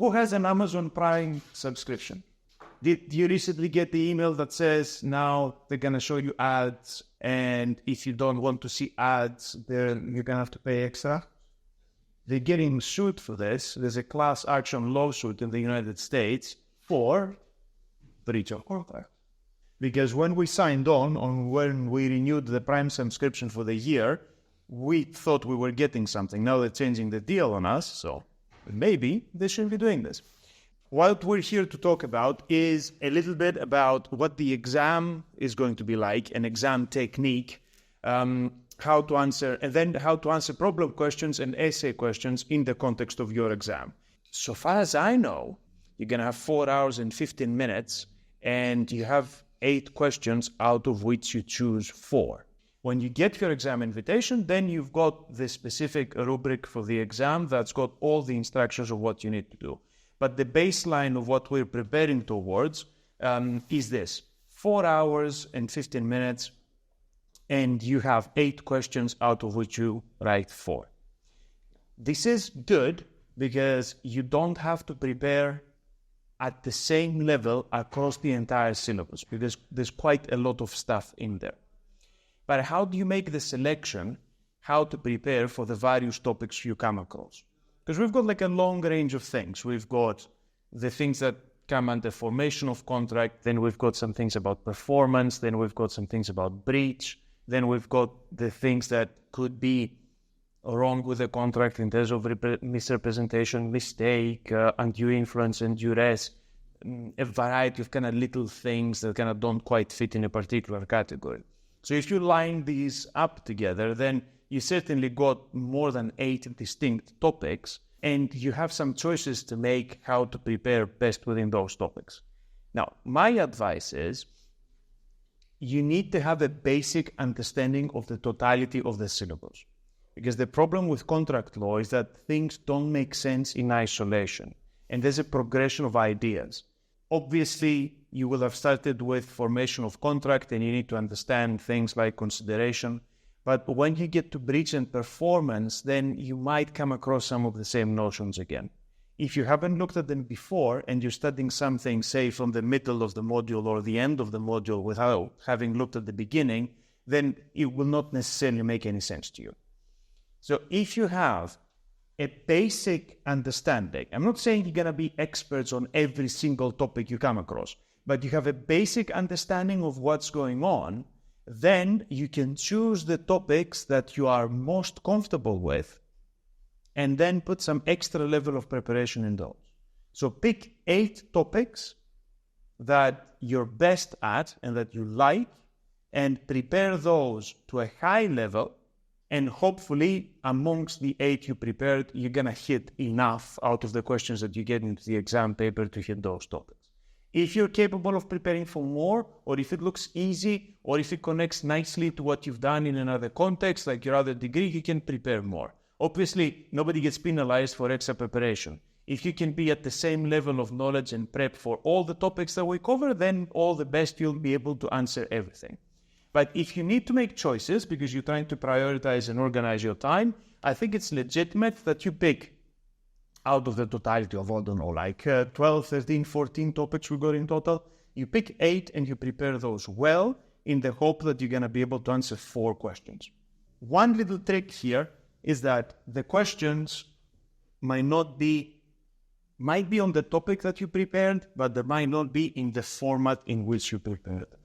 Who has an Amazon Prime subscription? Did you recently get the email that says now they're going to show you ads, and if you don't want to see ads, then you're going to have to pay extra? They're getting sued for this. There's a class action lawsuit in the United States for breach of contract. Because when we signed on when we renewed the Prime subscription for the year, we thought we were getting something. Now they're changing the deal on us, so maybe they shouldn't be doing this. What we're here to talk about is a little bit about what the exam is going to be like, an exam technique, how to answer, and then how to answer problem questions and essay questions in the context of your exam. So far as I know, you're going to have 4 hours and 15 minutes, and you have 8 questions out of which you choose 4. When you get your exam invitation, then you've got the specific rubric for the exam that's got all the instructions of what you need to do. But the baseline of what we're preparing towards is this: 4 hours and 15 minutes, and you have 8 questions out of which you write 4. This is good because you don't have to prepare at the same level across the entire syllabus, because there's quite a lot of stuff in there. But how do you make the selection, how to prepare for the various topics you come across? Because we've got like a long range of things. We've got the things that come under formation of contract, then we've got some things about performance, then we've got some things about breach, then we've got the things that could be wrong with the contract in terms of misrepresentation, mistake, undue influence and duress, a variety of kind of little things that kind of don't quite fit in a particular category. So if you line these up together, then you certainly got more than 8 distinct topics, and you have some choices to make how to prepare best within those topics. Now, my advice is you need to have a basic understanding of the totality of the syllabus. Because the problem with contract law is that things don't make sense in isolation, and there's a progression of ideas. Obviously, you will have started with formation of contract, and you need to understand things like consideration. But when you get to breach and performance, then you might come across some of the same notions again. If you haven't looked at them before and you're studying something, say, from the middle of the module or the end of the module without having looked at the beginning, then it will not necessarily make any sense to you. So if you have a basic understanding, I'm not saying you're going to be experts on every single topic you come across, but you have a basic understanding of what's going on, then you can choose the topics that you are most comfortable with and then put some extra level of preparation in those. So pick 8 topics that you're best at and that you like, and prepare those to a high level, and hopefully amongst the 8 you prepared, you're going to hit enough out of the questions that you get into the exam paper to hit those topics. If you're capable of preparing for more, or if it looks easy, or if it connects nicely to what you've done in another context, like your other degree, you can prepare more. Obviously, nobody gets penalized for extra preparation. If you can be at the same level of knowledge and prep for all the topics that we cover, then all the best, you'll be able to answer everything. But if you need to make choices because you're trying to prioritize and organize your time, I think it's legitimate that you pick out of the totality of, I don't know, like 12, 13, 14 topics we got in total. You pick 8 and you prepare those well in the hope that you're going to be able to answer 4 questions. One little trick here is that the questions might be on the topic that you prepared, but they might not be in the format in which you prepared them.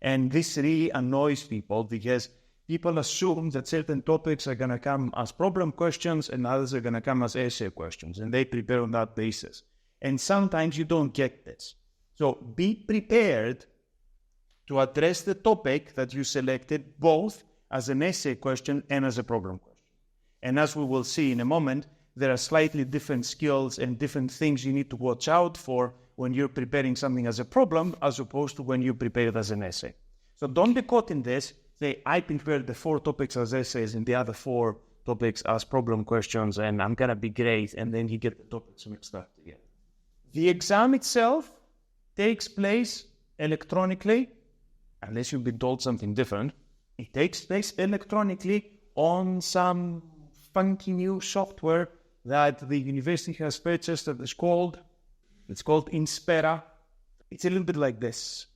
And this really annoys people because people assume that certain topics are going to come as problem questions and others are going to come as essay questions, and they prepare on that basis. And sometimes you don't get this. So be prepared to address the topic that you selected both as an essay question and as a problem question. And as we will see in a moment, there are slightly different skills and different things you need to watch out for when you're preparing something as a problem as opposed to when you prepare it as an essay. So don't be caught in this. Say, I prepared the 4 topics as essays and the other 4 topics as problem questions, and I'm going to be great, and then you get the topics mixed up together. The exam itself takes place electronically, unless you've been told something different. It takes place electronically on some funky new software that the university has purchased that is called, it's called Inspera. It's a little bit like this.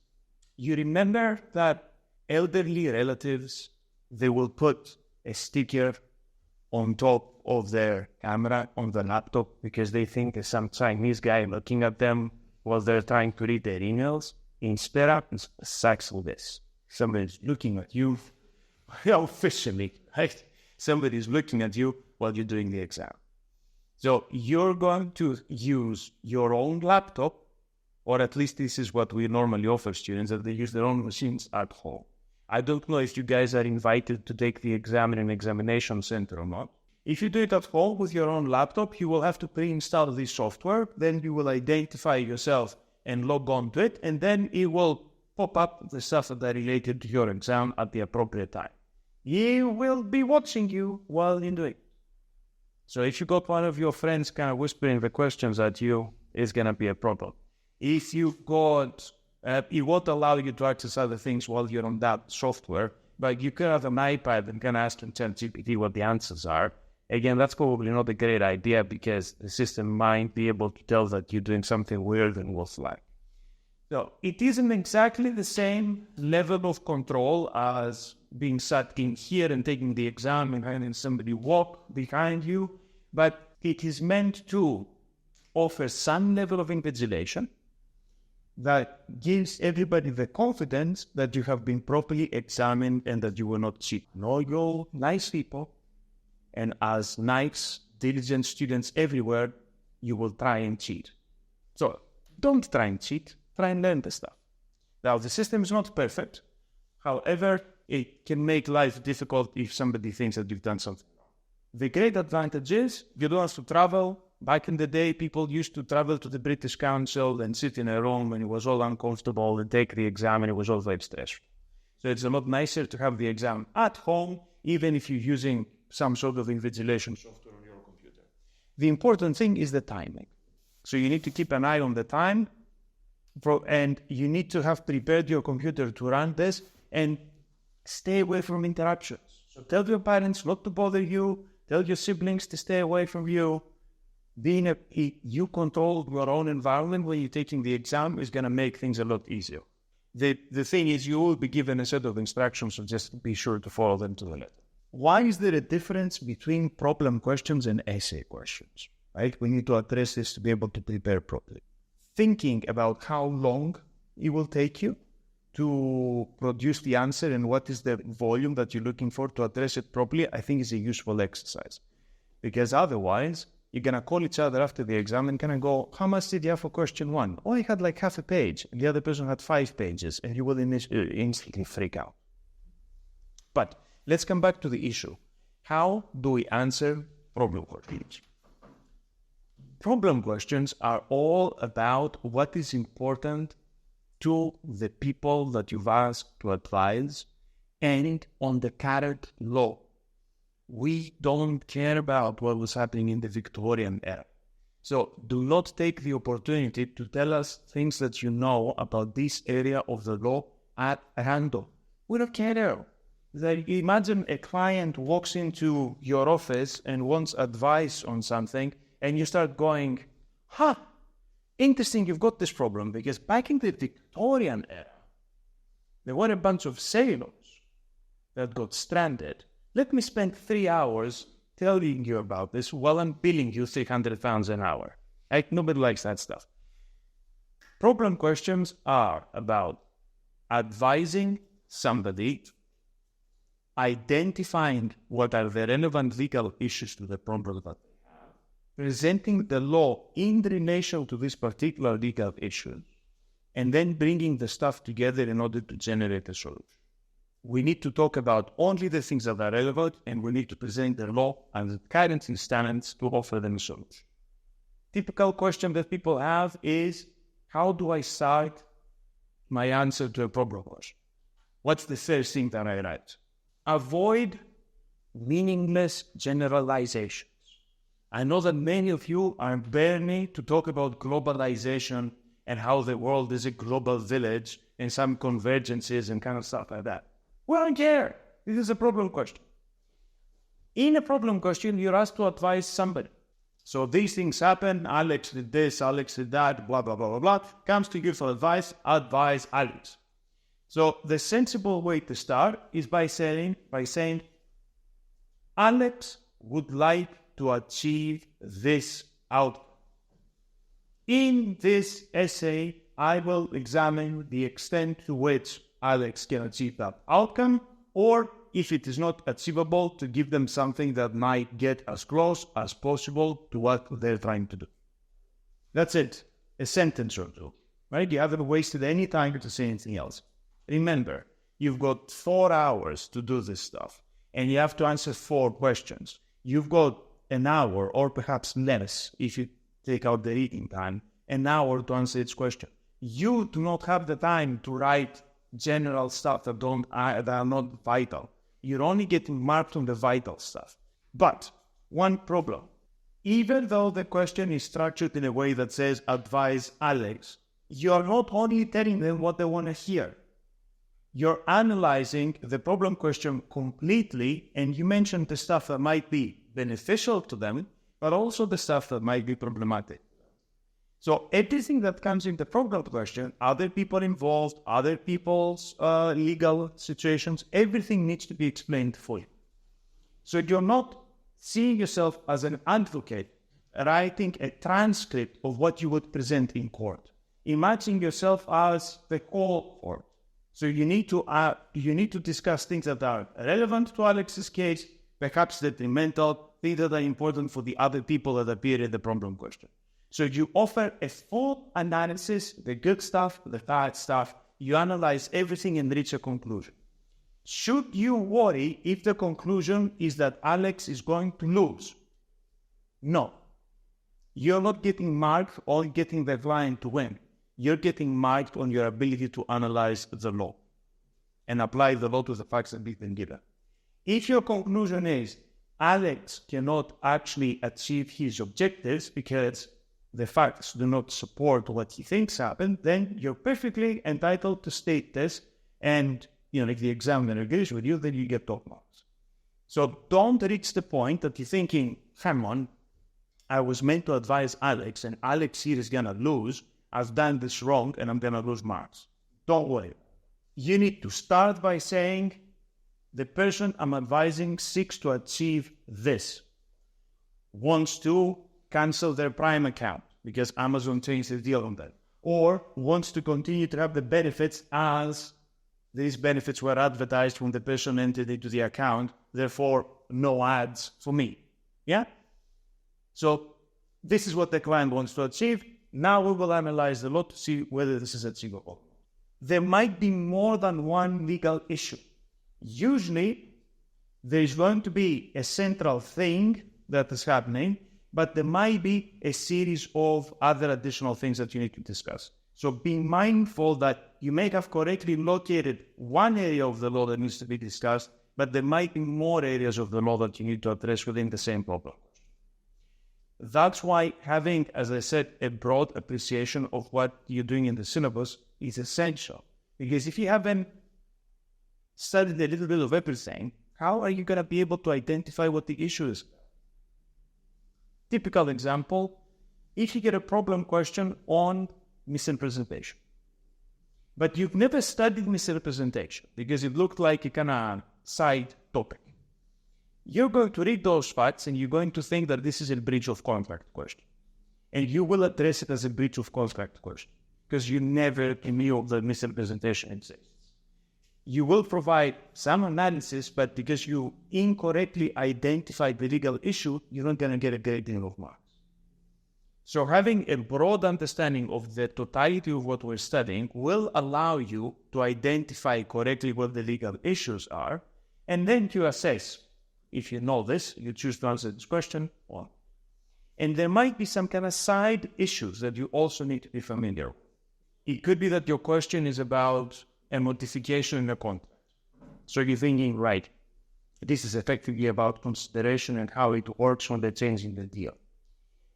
You remember that elderly relatives, they will put a sticker on top of their camera on the laptop because they think there's some Chinese guy looking at them while they're trying to read their emails. Inspera is exactly this. Somebody's looking at you, officially, right? Somebody's looking at you while you're doing the exam. So you're going to use your own laptop, or at least this is what we normally offer students, that they use their own machines at home. I don't know if you guys are invited to take the exam in an examination center or not. If you do it at home with your own laptop, you will have to pre-install this software. Then you will identify yourself and log on to it, and then it will pop up the stuff that are related to your exam at the appropriate time. He will be watching you while you're doing it. So if you got one of your friends kind of whispering the questions at you, it's going to be a problem. If you've got, it won't allow you to access other things while you're on that software, but you can have an iPad and can ask ChatGPT what the answers are. Again, that's probably not a great idea because the system might be able to tell that you're doing something weird and will flag. So it isn't exactly the same level of control as being sat in here and taking the exam and having somebody walk behind you, but it is meant to offer some level of invigilation that gives everybody the confidence that you have been properly examined and that you will not cheat. No, you're nice people, and as nice, diligent students everywhere, you will try and cheat. So don't try and cheat, try and learn the stuff. Now, the system is not perfect. However, it can make life difficult if somebody thinks that you've done something wrong. The great advantage is you don't have to travel. Back in the day, people used to travel to the British Council and sit in a room and it was all uncomfortable and take the exam and it was all very stressful. So it's a lot nicer to have the exam at home, even if you're using some sort of invigilation software on your computer. The important thing is the timing. So you need to keep an eye on the time and you need to have prepared your computer to run this and stay away from interruptions. So tell your parents not to bother you, tell your siblings to stay away from you. You control your own environment when you're taking the exam is going to make things a lot easier. The thing is you will be given a set of instructions, so just be sure to follow them to the letter. Why is there a difference between problem questions and essay questions? Right? We need to address this to be able to prepare properly. Thinking about how long it will take you to produce the answer and what is the volume that you're looking for to address it properly, I think is a useful exercise. Because otherwise, you're going to call each other after the exam and kind of go, how much did you have for question 1? Oh, I had like half a page, and the other person had 5 pages, and you will instantly freak out. But let's come back to the issue. How do we answer problem questions? Problem questions are all about what is important to the people that you've asked to advise and on the current law. We don't care about what was happening in the Victorian era. So do not take the opportunity to tell us things that you know about this area of the law at random. We don't care. Imagine a client walks into your office and wants advice on something, and you start going, interesting, you've got this problem, because back in the Victorian era, there were a bunch of sailors that got stranded. Let me spend 3 hours telling you about this while I'm billing you £300 an hour. Like, nobody likes that stuff. Problem questions are about advising somebody, identifying what are the relevant legal issues to the problem that they have, presenting the law in relation to this particular legal issue, and then bringing the stuff together in order to generate a solution. We need to talk about only the things that are relevant, and we need to present the law and the current standards to offer them a solution. Typical question that people have is, how do I start my answer to a problem question? What's the first thing that I write? Avoid meaningless generalizations. I know that many of you are burning to talk about globalization and how the world is a global village and some convergences and kind of stuff like that. We don't care. This is a problem question. In a problem question, you're asked to advise somebody. So these things happen, Alex did this, Alex did that, blah, blah, blah, blah, blah. Comes to you for advice, advise Alex. So the sensible way to start is by saying, Alex would like to achieve this outcome. In this essay, I will examine the extent to which Alex can achieve that outcome, or if it is not achievable, to give them something that might get as close as possible to what they're trying to do. That's it. A sentence or two, right? You haven't wasted any time to say anything else. Remember, you've got 4 hours to do this stuff, and you have to answer 4 questions. You've got an hour, or perhaps less, if you take out the reading time, an hour to answer each question. You do not have the time to write general stuff that are not vital. You're only getting marked on the vital stuff. But one problem, even though the question is structured in a way that says advise Alex, you're not only telling them what they want to hear. You're analyzing the problem question completely, and you mentioned the stuff that might be beneficial to them, but also the stuff that might be problematic. So everything that comes in the problem question, other people involved, other people's legal situations, everything needs to be explained fully. So you're not seeing yourself as an advocate writing a transcript of what you would present in court. Imagine yourself as the court. So you need to discuss things that are relevant to Alex's case, perhaps detrimental, things that are important for the other people that appear in the problem question. So you offer a full analysis, the good stuff, the bad stuff. You analyze everything and reach a conclusion. Should you worry if the conclusion is that Alex is going to lose? No. You're not getting marked on getting the client to win. You're getting marked on your ability to analyze the law and apply the law to the facts that have been given. If your conclusion is Alex cannot actually achieve his objectives because the facts do not support what he thinks happened, then you're perfectly entitled to state this, and if the examiner agrees with you, then you get top marks. So don't reach the point that you're thinking, come on, I was meant to advise Alex, and Alex here is gonna lose. I've done this wrong, and I'm gonna lose marks. Don't worry. You need to start by saying, the person I'm advising seeks to achieve this. Wants to cancel their Prime account because Amazon changed the deal on that. Or wants to continue to have the benefits as these benefits were advertised when the person entered into the account, therefore no ads for me. Yeah? So this is what the client wants to achieve. Now we will analyze the law to see whether this is achievable. There might be more than one legal issue. Usually, there is going to be a central thing that is happening, but there might be a series of other additional things that you need to discuss. So be mindful that you may have correctly located one area of the law that needs to be discussed, but there might be more areas of the law that you need to address within the same problem. That's why having, as I said, a broad appreciation of what you're doing in the syllabus is essential. Because if you haven't studied a little bit of everything, how are you going to be able to identify what the issue is? Typical example, if you get a problem question on misrepresentation, but you've never studied misrepresentation because it looked like a kind of side topic, you're going to read those facts and you're going to think that this is a breach of contract question. And you will address it as a breach of contract question because you never knew the misrepresentation exists. You will provide some analysis, but because you incorrectly identified the legal issue, you're not going to get a great deal of marks. So having a broad understanding of the totality of what we're studying will allow you to identify correctly what the legal issues are, and then to assess. If you know this, you choose to answer this question, or. And there might be some kind of side issues that you also need to be familiar with. It could be that your question is about a modification in a contract. So you're thinking, right, this is effectively about consideration and how it works when they're changing the deal.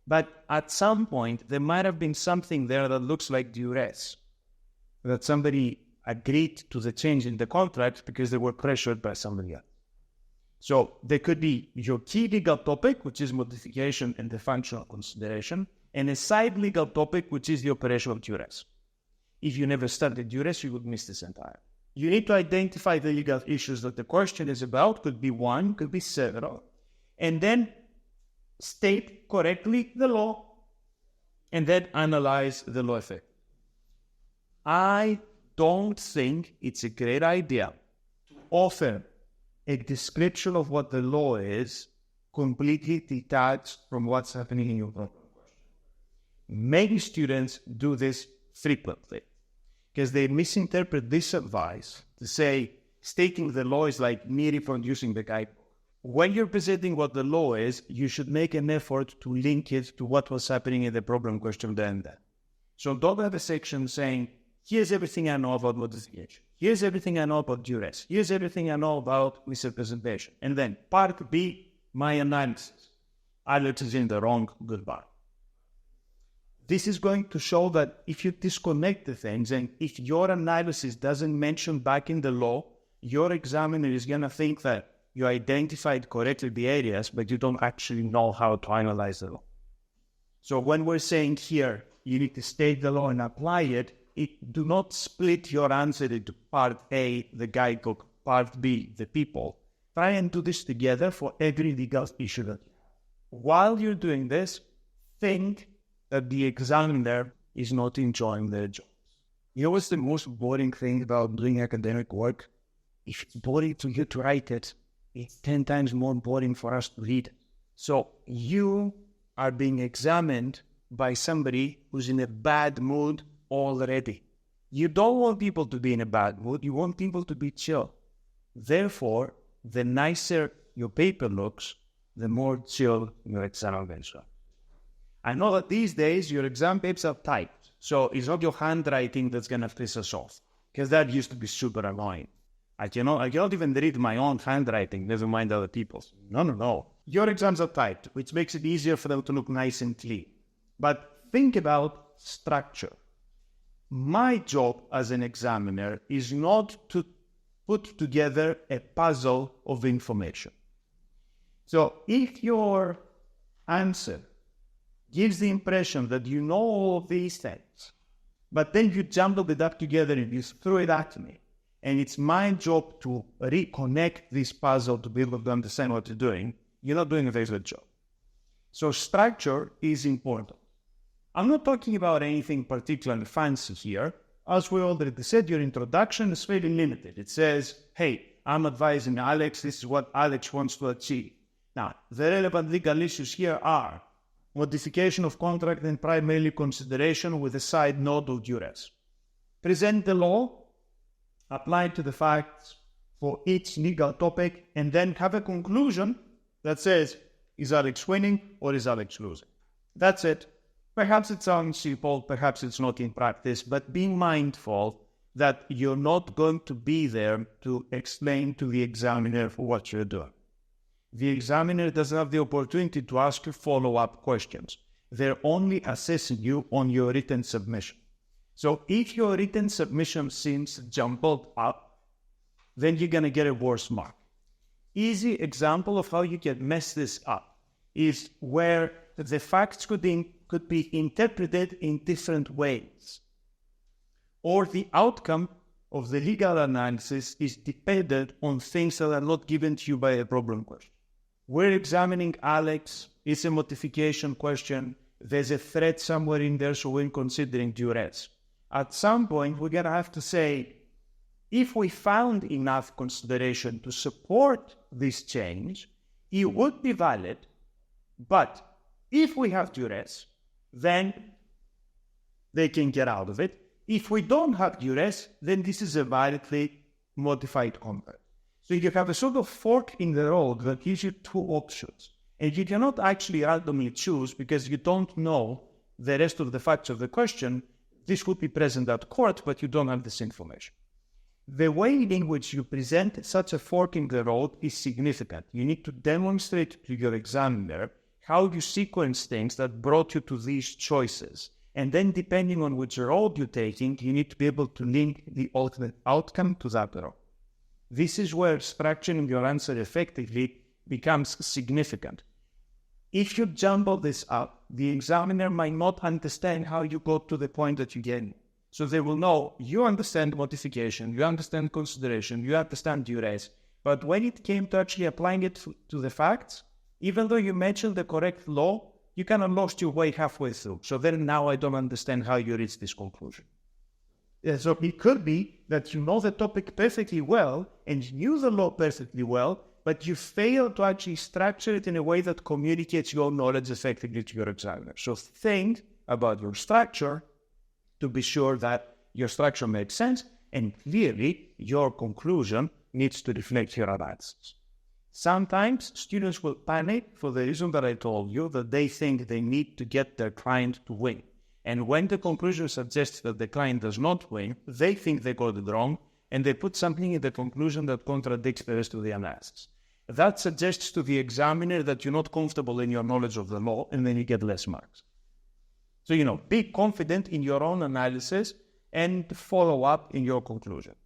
But at some point, there might have been something there that looks like duress, that somebody agreed to the change in the contract because they were pressured by somebody else. So there could be your key legal topic, which is modification and the functional consideration, and a side legal topic, which is the operation of duress. If you never studied duress, you would miss this entire. You need to identify the legal issues that the question is about. Could be one, could be several. And then state correctly the law, and then analyze the law effect. I don't think it's a great idea to offer a description of what the law is completely detached from what's happening in your problem question. Many students do this frequently because they misinterpret this advice to say stating the law is like me reproducing the guidebook. When you're presenting what the law is, you should make an effort to link it to what was happening in the problem question there and then. So don't have a section saying, here's everything I know about modification. Here's everything I know about duress. Here's everything I know about misrepresentation. And then part B, my analysis. Alex is in the wrong, goodbye. This is going to show that if you disconnect the things and if your analysis doesn't mention back in the law, your examiner is going to think that you identified correctly the areas, but you don't actually know how to analyze the law. So when we're saying here, you need to state the law and apply it, do not split your answer into part A, the guidebook, part B, the people. Try and do this together for every legal issue that you have. While you're doing this, think that the examiner is not enjoying their job. You know what's the most boring thing about doing academic work? If it's boring to you to write it, it's 10 times more boring for us to read it. So you are being examined by somebody who's in a bad mood already. You don't want people to be in a bad mood. You want people to be chill. Therefore, the nicer your paper looks, the more chill your exam eventually. I know that these days your exam papers are typed, so it's not your handwriting that's going to piss us off, because that used to be super annoying. I cannot even read my own handwriting, never mind other people's. No. Your exams are typed, which makes it easier for them to look nice and clean. But think about structure. My job as an examiner is not to put together a puzzle of information. So if your answer gives the impression that you know all of these things, but then you jumbled it up together and you threw it at me, and it's my job to reconnect this puzzle to be able to understand what you're doing, you're not doing a very good job. So structure is important. I'm not talking about anything particularly fancy here. As we already said, your introduction is very limited. It says, hey, I'm advising Alex, this is what Alex wants to achieve. Now, the relevant legal issues here are modification of contract and primarily consideration with a side note of duress. Present the law, apply to the facts for each legal topic, and then have a conclusion that says, is Alex winning or is Alex losing? That's it. Perhaps it sounds simple, perhaps it's not in practice, but be mindful that you're not going to be there to explain to the examiner what you're doing. The examiner doesn't have the opportunity to ask you follow-up questions. They're only assessing you on your written submission. So if your written submission seems jumbled up, then you're going to get a worse mark. Easy example of how you can mess this up is where the facts could be interpreted in different ways, or the outcome of the legal analysis is dependent on things that are not given to you by a problem question. We're examining Alex, it's a modification question, there's a threat somewhere in there, so we're considering duress. At some point, we're going to have to say, if we found enough consideration to support this change, it would be valid, but if we have duress, then they can get out of it. If we don't have duress, then this is a validly modified contract. So you have a sort of fork in the road that gives you two options. And you cannot actually randomly choose because you don't know the rest of the facts of the question. This would be present at court, but you don't have this information. The way in which you present such a fork in the road is significant. You need to demonstrate to your examiner how you sequence things that brought you to these choices. And then depending on which road you're taking, you need to be able to link the ultimate outcome to that road. This is where structuring your answer effectively becomes significant. If you jumble this up, the examiner might not understand how you got to the point that you get. So they will know you understand modification, you understand consideration, you understand duress. But when it came to actually applying it to the facts, even though you mentioned the correct law, you kind of lost your way halfway through. So then now I don't understand how you reached this conclusion. Yeah, so it could be that you know the topic perfectly well and you knew the law perfectly well, but you fail to actually structure it in a way that communicates your knowledge effectively to your examiner. So think about your structure to be sure that your structure makes sense, and clearly your conclusion needs to reflect your analysis. Sometimes students will panic for the reason that I told you, that they think they need to get their client to win. And when the conclusion suggests that the client does not win, they think they got it wrong, and they put something in the conclusion that contradicts the rest of the analysis. That suggests to the examiner that you're not comfortable in your knowledge of the law, and then you get less marks. So, be confident in your own analysis and follow up in your conclusion.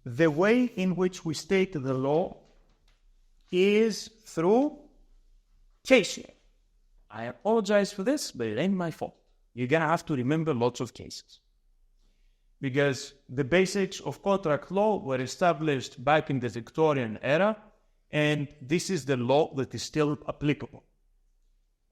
The way in which we state the law is through case law. I apologize for this, but it ain't my fault. You're going to have to remember lots of cases. Because the basics of contract law were established back in the Victorian era, and this is the law that is still applicable.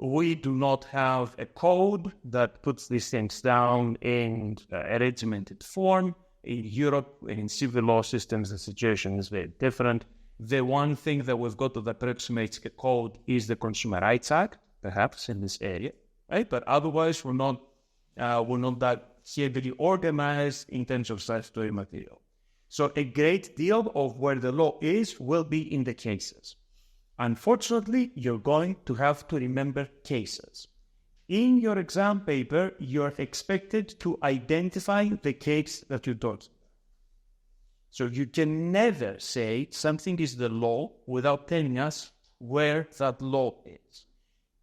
We do not have a code that puts these things down in a regimented form. In Europe and in civil law systems, the situation is very different. The one thing that we've got that approximates a code is the Consumer Rights Act, perhaps in this area, right? But otherwise, we're not that heavily organized in terms of statutory material. So a great deal of where the law is will be in the cases. Unfortunately, you're going to have to remember cases. In your exam paper, you're expected to identify the case that you taught. So you can never say something is the law without telling us where that law is.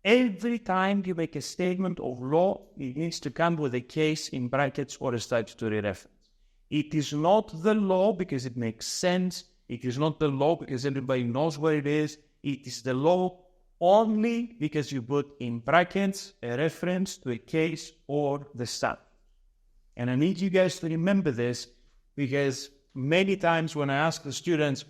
Every time you make a statement of law, it needs to come with a case in brackets or a statutory reference. It is not the law because it makes sense. It is not the law because everybody knows where it is. It is the law only because you put in brackets a reference to a case or the statute. And I need you guys to remember this, because many times when I ask the students,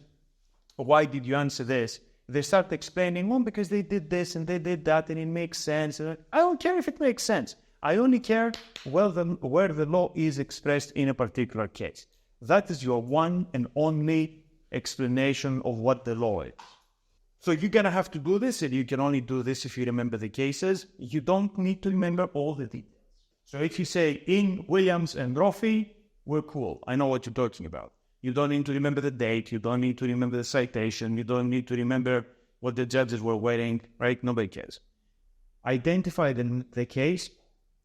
why did you answer this? They start explaining, well, because they did this and they did that and it makes sense. I don't care if it makes sense. I only care where the law is expressed in a particular case. That is your one and only explanation of what the law is. So you're going to have to do this, and you can only do this if you remember the cases. You don't need to remember all the details. So if you say, in Williams and Roffey, we're cool. I know what you're talking about. You don't need to remember the date. You don't need to remember the citation. You don't need to remember what the judges were wearing, right? Nobody cares. Identify the case.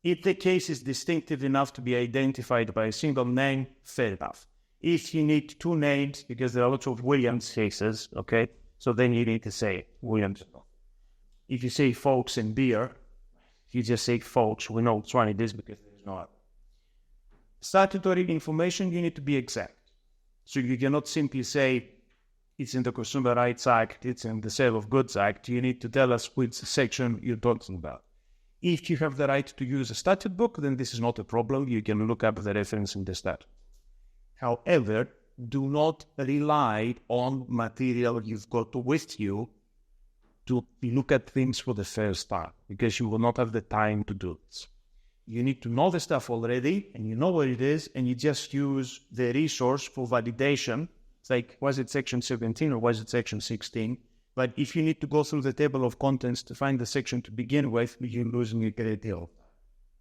If the case is distinctive enough to be identified by a single name, fair enough. If you need two names, because there are lots of Williams cases, okay? So then you need to say Williams. If you say folks and beer, if you just say folks, we know which one it is because there is no other. Statutory information, you need to be exact. So you cannot simply say it's in the Consumer Rights Act, it's in the Sale of Goods Act. You need to tell us which section you're talking about. If you have the right to use a statute book, then this is not a problem. You can look up the reference in the statute. However, do not rely on material you've got with you to look at things for the first time, because you will not have the time to do this. You need to know the stuff already, and you know what it is, and you just use the resource for validation. It's like, was it section 17 or was it section 16? But if you need to go through the table of contents to find the section to begin with, you're losing a great deal.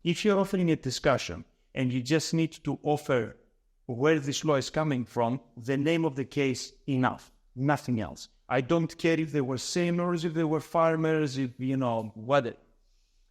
If you're offering a discussion and you just need to offer where this law is coming from, the name of the case, enough, nothing else. I don't care if they were sailors, if they were farmers, if, what.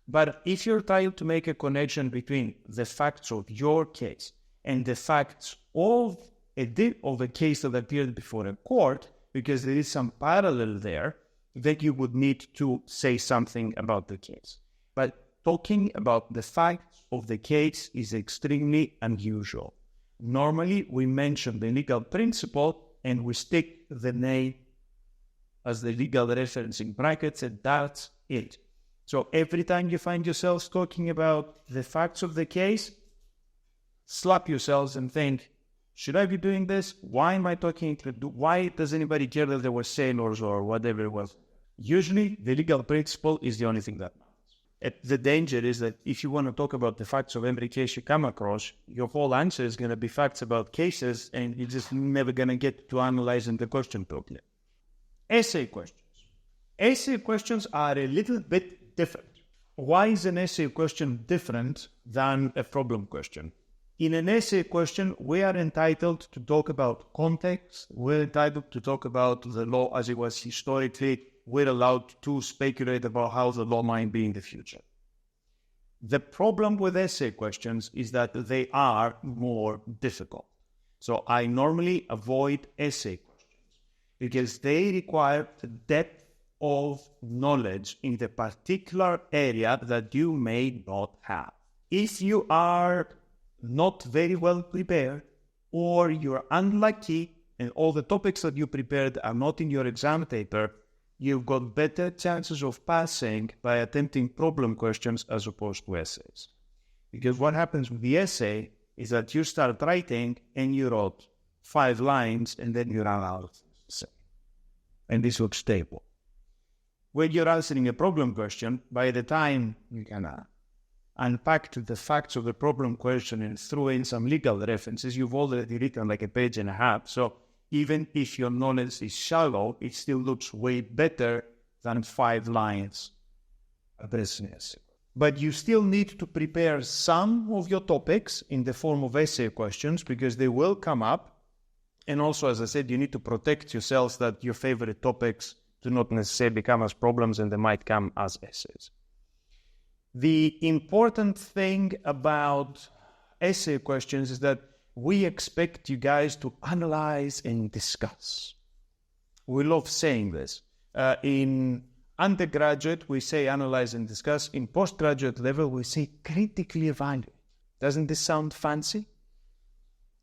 But if you're trying to make a connection between the facts of your case and the facts of a case that appeared before a court, because there is some parallel there, then you would need to say something about the case. But talking about the facts of the case is extremely unusual. Normally, we mention the legal principle and we stick the name as the legal reference in brackets, and that's it. So every time you find yourselves talking about the facts of the case, slap yourselves and think, should I be doing this? Why am I talking? Why does anybody care that there were sailors or whatever it was? Usually, the legal principle is the only thing that matters. The danger is that if you want to talk about the facts of every case you come across, your whole answer is going to be facts about cases, and you're just never going to get to analyzing the question properly. Essay questions. Essay questions are a little bit different. Why is an essay question different than a problem question? In an essay question, we are entitled to talk about context. We're entitled to talk about the law as it was historically. We're allowed to speculate about how the law might be in the future. The problem with essay questions is that they are more difficult. So I normally avoid essay questions because they require the depth of knowledge in the particular area that you may not have. If you are not very well prepared, or you're unlucky and all the topics that you prepared are not in your exam paper, you've got better chances of passing by attempting problem questions as opposed to essays. Because what happens with the essay is that you start writing and you wrote 5 lines and then you run out of things to say. And this looks stable. When you're answering a problem question, by the time you can unpacked the facts of the problem question and threw in some legal references, you've already written like a page and a half. So even if your knowledge is shallow, it still looks way better than 5 lines addressing essay. But you still need to prepare some of your topics in the form of essay questions because they will come up. And also, as I said, you need to protect yourselves that your favorite topics do not necessarily come as problems and they might come as essays. The important thing about essay questions is that we expect you guys to analyze and discuss. We love saying this. In undergraduate, we say analyze and discuss. In postgraduate level, we say critically evaluate. Doesn't this sound fancy?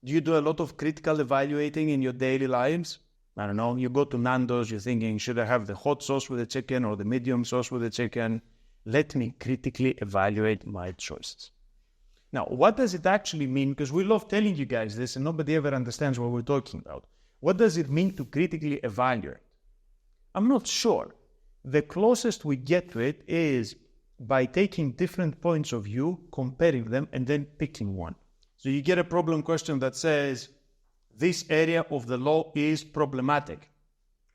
Do you do a lot of critical evaluating in your daily lives? I don't know, you go to Nando's, you're thinking, should I have the hot sauce with the chicken or the medium sauce with the chicken? Let me critically evaluate my choices. Now, what does it actually mean? Because we love telling you guys this and nobody ever understands what we're talking about. What does it mean to critically evaluate? I'm not sure. The closest we get to it is by taking different points of view, comparing them, and then picking one. So you get a problem question that says, this area of the law is problematic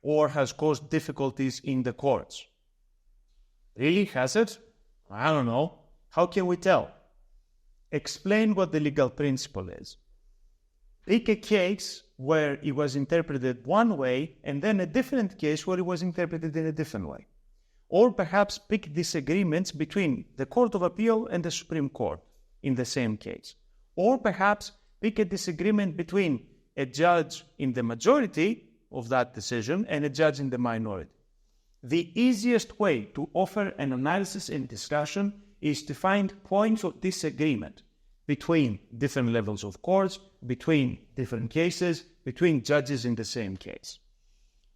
or has caused difficulties in the courts. Really? Has it? I don't know. How can we tell? Explain what the legal principle is. Pick a case where it was interpreted one way and then a different case where it was interpreted in a different way. Or perhaps pick disagreements between the Court of Appeal and the Supreme Court in the same case. Or perhaps pick a disagreement between a judge in the majority of that decision and a judge in the minority. The easiest way to offer an analysis and discussion is to find points of disagreement between different levels of courts, between different cases, between judges in the same case.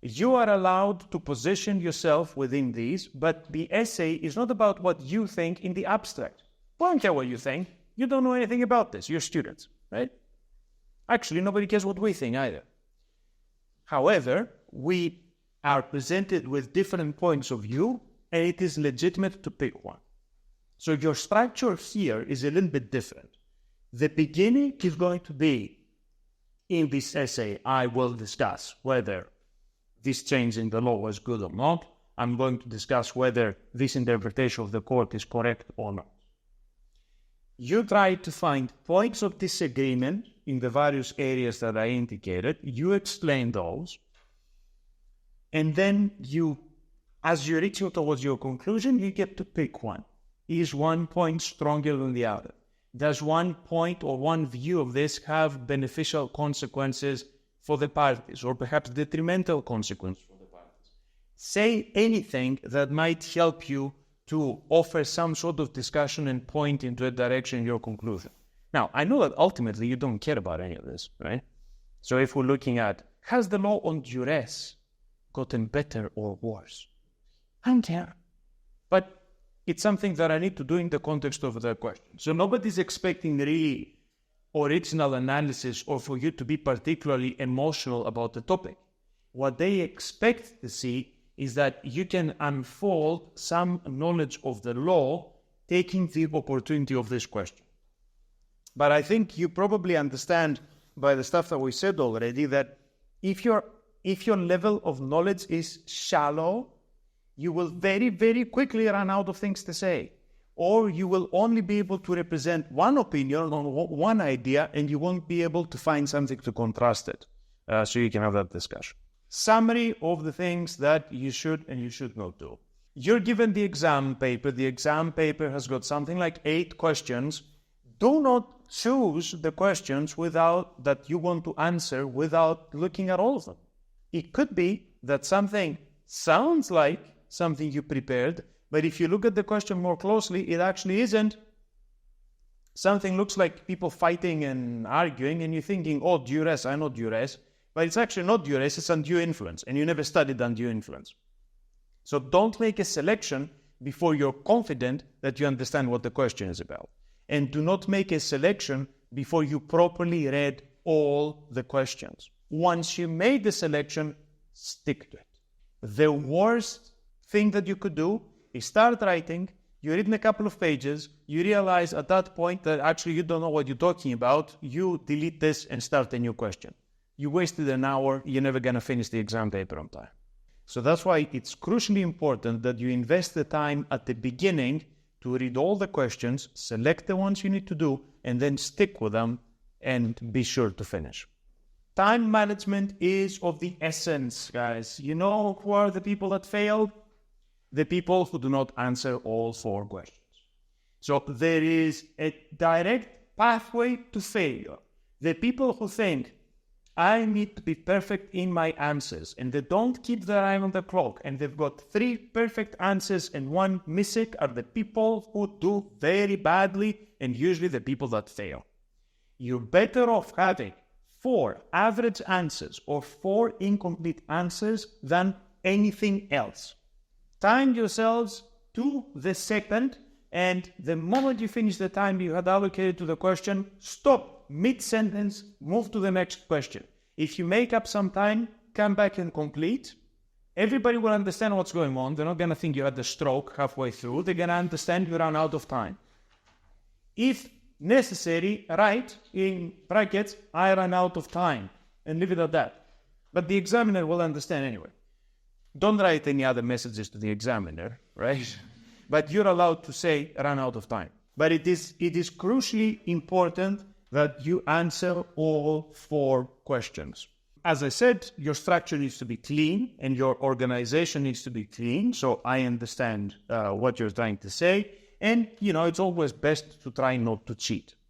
You are allowed to position yourself within these, but the essay is not about what you think in the abstract. I don't care what you think. You don't know anything about this. You're students, right? Actually, nobody cares what we think either. However, we are presented with different points of view, and it is legitimate to pick one. So your structure here is a little bit different. The beginning is going to be, in this essay, I will discuss whether this change in the law was good or not. I'm going to discuss whether this interpretation of the court is correct or not. You try to find points of disagreement in the various areas that I indicated. You explain those. And then as you reach towards your conclusion, you get to pick one. Is one point stronger than the other? Does one point or one view of this have beneficial consequences for the parties, or perhaps detrimental consequences for the parties? Say anything that might help you to offer some sort of discussion and point into a direction in your conclusion. Now, I know that ultimately you don't care about any of this, right? So if we're looking at has the law on duress gotten better or worse? I don't care. But it's something that I need to do in the context of the question. So nobody's expecting really original analysis or for you to be particularly emotional about the topic. What they expect to see is that you can unfold some knowledge of the law taking the opportunity of this question. But I think you probably understand by the stuff that we said already that if your level of knowledge is shallow, you will very, very quickly run out of things to say. Or you will only be able to represent one opinion on one idea and you won't be able to find something to contrast it. So you can have that discussion. Summary of the things that you should and you should not do. You're given the exam paper. The exam paper has got something like 8 questions. Do not choose the questions that you want to answer without looking at all of them. It could be that something sounds like something you prepared, but if you look at the question more closely, it actually isn't. Something looks like people fighting and arguing, and you're thinking, oh, duress, I know duress. But it's actually not duress, it's undue influence, and you never studied undue influence. So don't make a selection before you're confident that you understand what the question is about. And do not make a selection before you properly read all the questions. Once you made the selection, stick to it. The worst thing that you could do is start writing, you read in a couple of pages, you realize at that point that actually you don't know what you're talking about, you delete this and start a new question. You wasted an hour, you're never going to finish the exam paper on time. So that's why it's crucially important that you invest the time at the beginning to read all the questions, select the ones you need to do, and then stick with them and be sure to finish. Time management is of the essence, guys. You know who are the people that fail? The people who do not answer all 4 questions. So there is a direct pathway to failure. The people who think, I need to be perfect in my answers, and they don't keep their eye on the clock, and they've got 3 perfect answers and 1 missing, are the people who do very badly, and usually the people that fail. You're better off having 4 average answers or 4 incomplete answers than anything else. Time yourselves to the second, and the moment you finish the time you had allocated to the question, stop mid-sentence, move to the next question. If you make up some time, come back and complete. Everybody will understand what's going on. They're not going to think you had a stroke halfway through. They're going to understand you ran out of time. If necessary, write in brackets, I ran out of time, and leave it at that. But the examiner will understand anyway. Don't write any other messages to the examiner, right? But you're allowed to say, ran out of time. But it is crucially important that you answer all 4 questions. As I said, your structure needs to be clean and your organization needs to be clean. So I understand what you're trying to say. And, it's always best to try not to cheat.